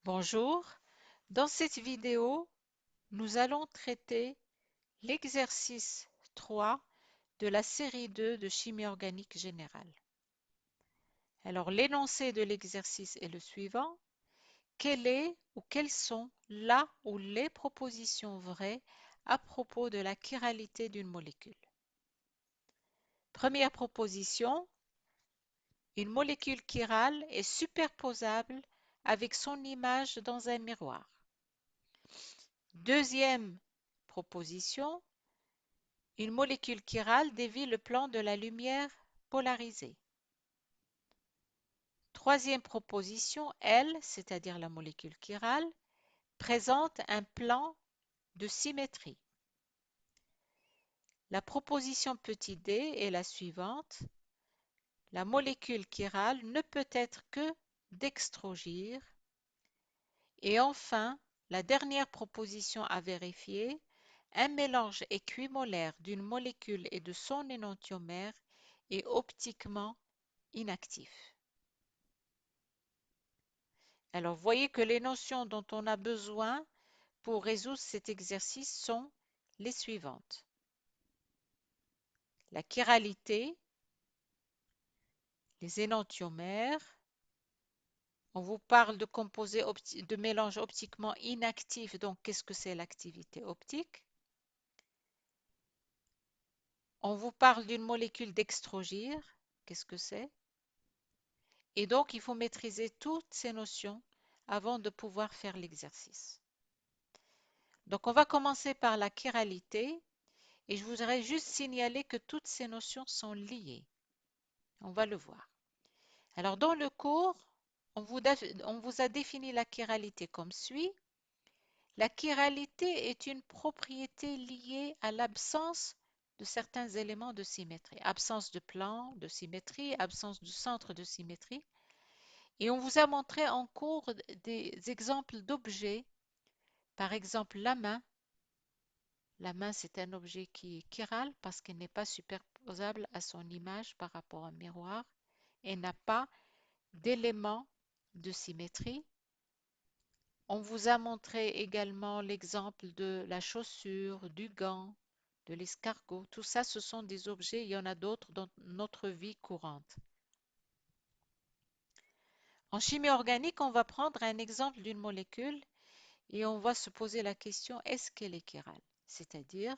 Bonjour, dans cette vidéo, nous allons traiter l'exercice 3 de la série 2 de chimie organique générale. Alors, l'énoncé de l'exercice est le suivant. Quelle est ou quelles sont la ou les propositions vraies à propos de la chiralité d'une molécule? Première proposition, une molécule chirale est superposable avec son image dans un miroir. Deuxième proposition, une molécule chirale dévie le plan de la lumière polarisée. Troisième proposition, elle, c'est-à-dire la molécule chirale, présente un plan de symétrie. La proposition petit d est la suivante. La molécule chirale ne peut être que dextrogire. Et enfin, la dernière proposition à vérifier, un mélange équimolaire d'une molécule et de son énantiomère est optiquement inactif. Alors, vous voyez que les notions dont on a besoin pour résoudre cet exercice sont les suivantes. La chiralité, les énantiomères, on vous parle de composés de mélanges optiquement inactifs, donc qu'est-ce que c'est l'activité optique? On vous parle d'une molécule dextrogire, qu'est-ce que c'est? Et donc, il faut maîtriser toutes ces notions avant de pouvoir faire l'exercice. Donc, on va commencer par la chiralité et je voudrais juste signaler que toutes ces notions sont liées. On va le voir. Alors, dans le cours, on vous a défini la chiralité comme suit. La chiralité est une propriété liée à l'absence de certains éléments de symétrie. Absence de plan de symétrie, absence du centre de symétrie. Et on vous a montré en cours des exemples d'objets. Par exemple, la main. La main, c'est un objet qui est chiral parce qu'elle n'est pas superposable à son image par rapport à un miroir et n'a pas d'éléments de symétrie. On vous a montré également l'exemple de la chaussure, du gant, de l'escargot. Tout ça, ce sont des objets, il y en a d'autres dans notre vie courante. En chimie organique, on va prendre un exemple d'une molécule et on va se poser la question, est-ce qu'elle est chirale? C'est-à-dire,